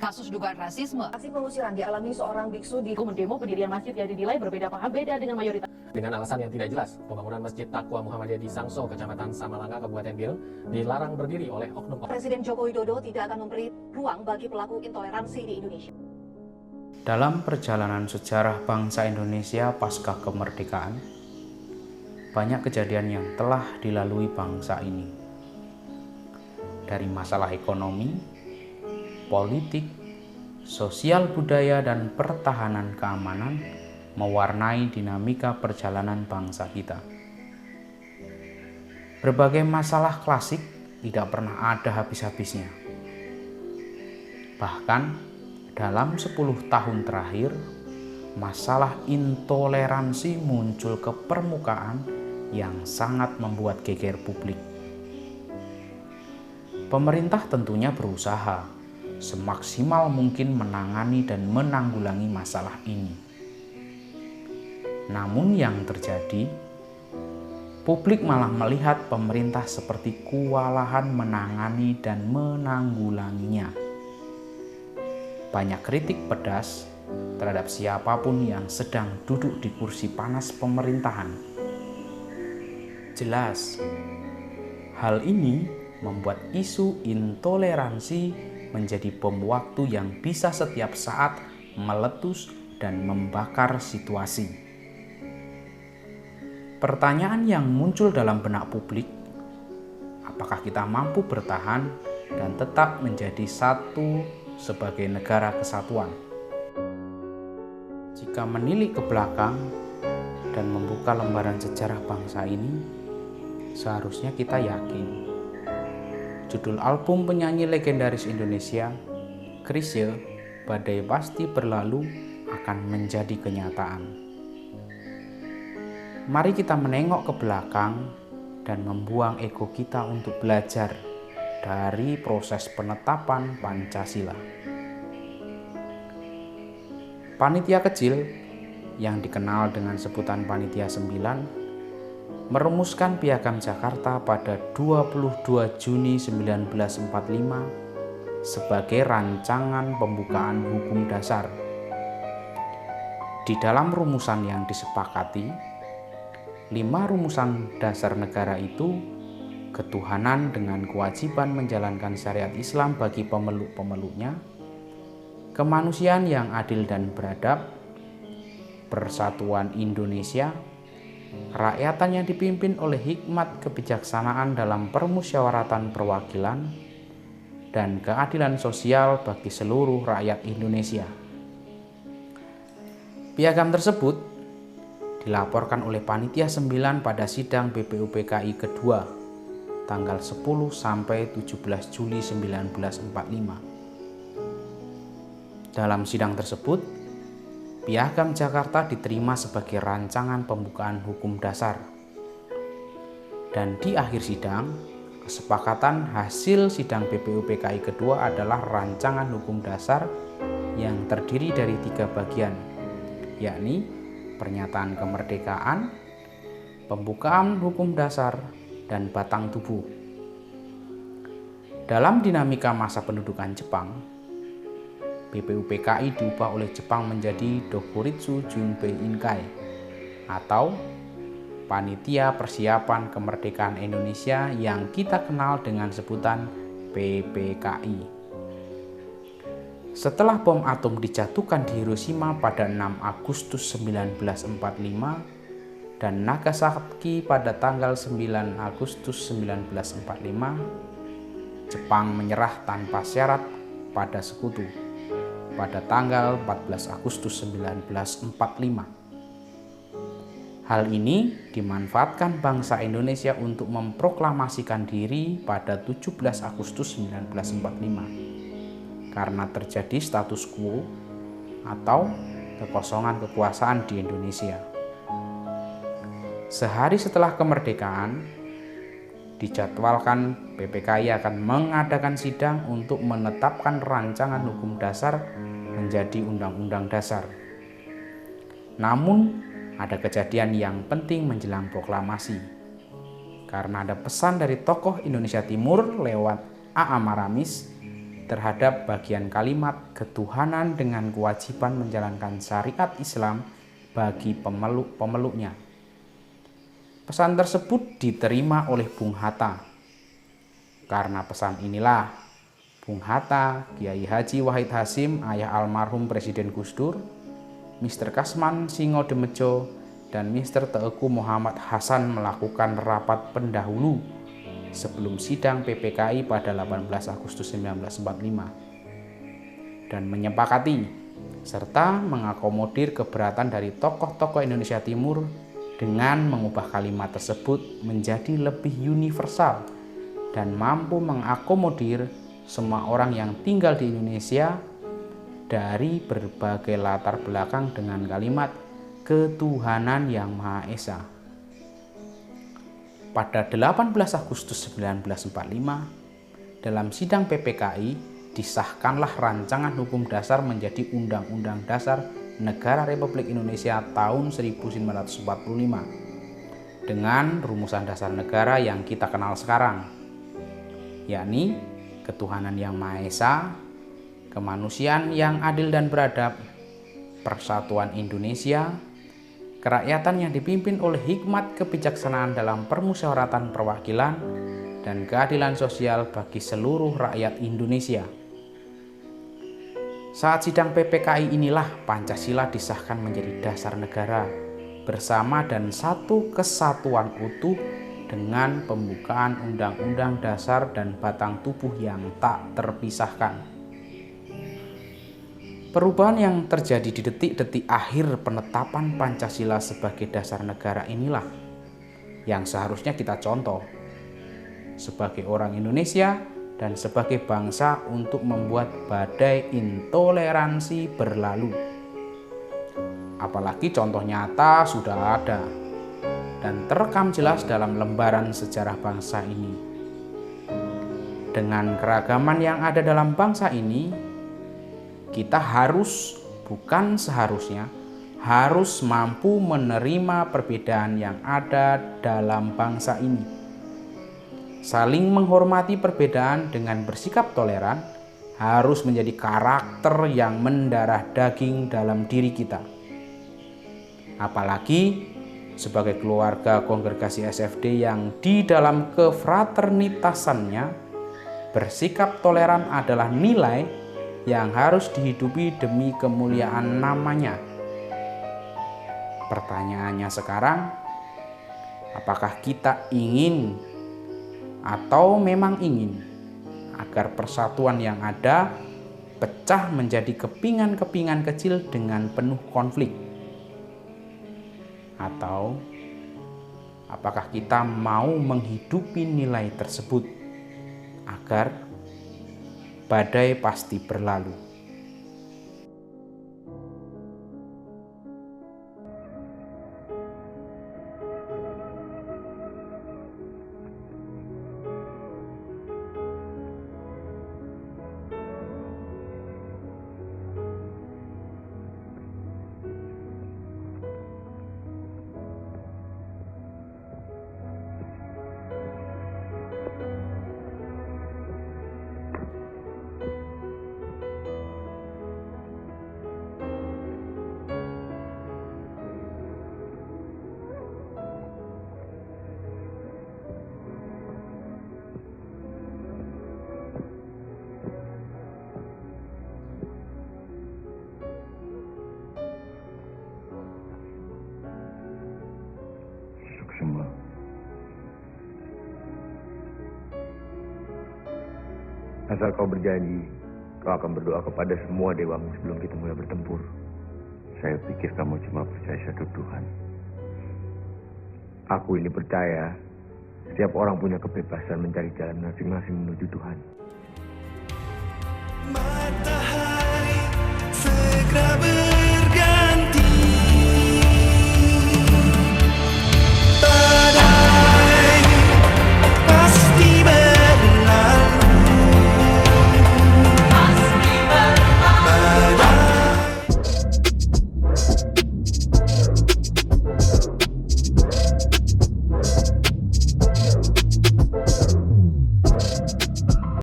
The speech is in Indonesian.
kasus dugaan rasisme. Aksi pengusiran dialami seorang biksu di mendemo pendirian masjid yang dinilai berbeda paham beda dengan mayoritas. Dengan alasan yang tidak jelas, pembangunan Masjid Taqwa Muhammadiyah di Sangso, Kecamatan Samalanga, Kabupaten Biren, dilarang berdiri oleh oknum. Presiden Joko Widodo tidak akan memberi ruang bagi pelaku intoleransi di Indonesia. Dalam perjalanan sejarah bangsa Indonesia pasca kemerdekaan, banyak kejadian yang telah dilalui bangsa ini. Dari masalah ekonomi, politik, sosial budaya, dan pertahanan keamanan mewarnai dinamika perjalanan bangsa kita. Berbagai masalah klasik tidak pernah ada habis-habisnya. Bahkan dalam 10 tahun terakhir, masalah intoleransi muncul ke permukaan yang sangat membuat geger publik. Pemerintah tentunya berusaha semaksimal mungkin menangani dan menanggulangi masalah ini. Namun yang terjadi, publik malah melihat pemerintah seperti kewalahan menangani dan menanggulanginya. Banyak kritik pedas terhadap siapapun yang sedang duduk di kursi panas pemerintahan. Jelas, hal ini membuat isu intoleransi menjadi bom waktu yang bisa setiap saat meletus dan membakar situasi. Pertanyaan yang muncul dalam benak publik, apakah kita mampu bertahan dan tetap menjadi satu sebagai negara kesatuan? Jika menilik ke belakang dan membuka lembaran sejarah bangsa ini, seharusnya kita yakin judul album penyanyi legendaris Indonesia, Chrisye, Badai Pasti Berlalu, akan menjadi kenyataan. Mari kita menengok ke belakang dan membuang ego kita untuk belajar dari proses penetapan Pancasila. Panitia kecil yang dikenal dengan sebutan Panitia 9 merumuskan Piagam Jakarta pada 22 Juni 1945 sebagai rancangan pembukaan hukum dasar. Di dalam rumusan yang disepakati, 5 rumusan dasar negara itu: ketuhanan dengan kewajiban menjalankan syariat Islam bagi pemeluk-pemeluknya, kemanusiaan yang adil dan beradab, persatuan Indonesia, rakyatan yang dipimpin oleh hikmat kebijaksanaan dalam permusyawaratan perwakilan, dan keadilan sosial bagi seluruh rakyat Indonesia. Piagam tersebut dilaporkan oleh Panitia 9 pada sidang BPUPKI kedua tanggal 10 sampai 17 Juli 1945. Dalam sidang tersebut, Piagam Jakarta diterima sebagai rancangan pembukaan hukum dasar. Dan di akhir sidang, kesepakatan hasil sidang BPUPKI kedua adalah rancangan hukum dasar yang terdiri dari 3 bagian, yakni pernyataan kemerdekaan, pembukaan hukum dasar, dan batang tubuh. Dalam dinamika masa pendudukan Jepang, BPUPKI diubah oleh Jepang menjadi Dokuritsu Junpei Inkai atau Panitia Persiapan Kemerdekaan Indonesia yang kita kenal dengan sebutan PPKI. Setelah bom atom dijatuhkan di Hiroshima pada 6 Agustus 1945 dan Nagasaki pada tanggal 9 Agustus 1945, Jepang menyerah tanpa syarat pada sekutu pada tanggal 14 Agustus 1945. Hal ini dimanfaatkan bangsa Indonesia untuk memproklamasikan diri pada 17 Agustus 1945. Karena terjadi status quo atau kekosongan kekuasaan di Indonesia. Sehari setelah kemerdekaan, dijadwalkan PPKI akan mengadakan sidang untuk menetapkan rancangan hukum dasar menjadi Undang-Undang Dasar. Namun, ada kejadian yang penting menjelang proklamasi. Karena ada pesan dari tokoh Indonesia Timur lewat A.A. Maramis terhadap bagian kalimat ketuhanan dengan kewajiban menjalankan syariat Islam bagi pemeluk-pemeluknya. Pesan tersebut diterima oleh Bung Hatta. Karena pesan inilah, Bung Hatta, Kiai Haji Wahid Hasyim, ayah almarhum Presiden Gus Dur, Mr. Kasman Singodemejo, dan Mr. Teguh Muhammad Hasan melakukan rapat pendahulu sebelum sidang PPKI pada 18 Agustus 1945 dan menyepakati serta mengakomodir keberatan dari tokoh-tokoh Indonesia Timur dengan mengubah kalimat tersebut menjadi lebih universal dan mampu mengakomodir semua orang yang tinggal di Indonesia dari berbagai latar belakang dengan kalimat ketuhanan yang Maha Esa. Pada 18 Agustus 1945, dalam sidang PPKI, disahkanlah rancangan hukum dasar menjadi Undang-Undang Dasar Negara Republik Indonesia tahun 1945 dengan rumusan dasar negara yang kita kenal sekarang, yakni ketuhanan yang Maha Esa, kemanusiaan yang adil dan beradab, persatuan Indonesia, kerakyatan yang dipimpin oleh hikmat kebijaksanaan dalam permusyawaratan perwakilan, dan keadilan sosial bagi seluruh rakyat Indonesia. Saat sidang PPKI inilah Pancasila disahkan menjadi dasar negara bersama dan satu kesatuan utuh dengan pembukaan Undang-Undang Dasar dan batang tubuh yang tak terpisahkan. Perubahan yang terjadi di detik-detik akhir penetapan Pancasila sebagai dasar negara inilah yang seharusnya kita contoh sebagai orang Indonesia dan sebagai bangsa untuk membuat badai intoleransi berlalu. Apalagi contoh nyata sudah ada dan terekam jelas dalam lembaran sejarah bangsa ini. Dengan keragaman yang ada dalam bangsa ini, kita harus, bukan seharusnya, harus mampu menerima perbedaan yang ada dalam bangsa ini. Saling menghormati perbedaan dengan bersikap toleran harus menjadi karakter yang mendarah daging dalam diri kita. Apalagi sebagai keluarga kongregasi SFD yang di dalam kefraternitasannya bersikap toleran adalah nilai yang harus dihidupi demi kemuliaan namanya. Pertanyaannya sekarang, apakah kita ingin atau memang ingin agar persatuan yang ada pecah menjadi kepingan-kepingan kecil dengan penuh konflik? Atau apakah kita mau menghidupi nilai tersebut agar badai pasti berlalu? Semua. Asal kau berjanji, kau akan berdoa kepada semua dewamu sebelum kita mulai bertempur. Saya pikir kamu cuma percaya satu Tuhan. Aku ini percaya, setiap orang punya kebebasan mencari jalan masing-masing menuju Tuhan.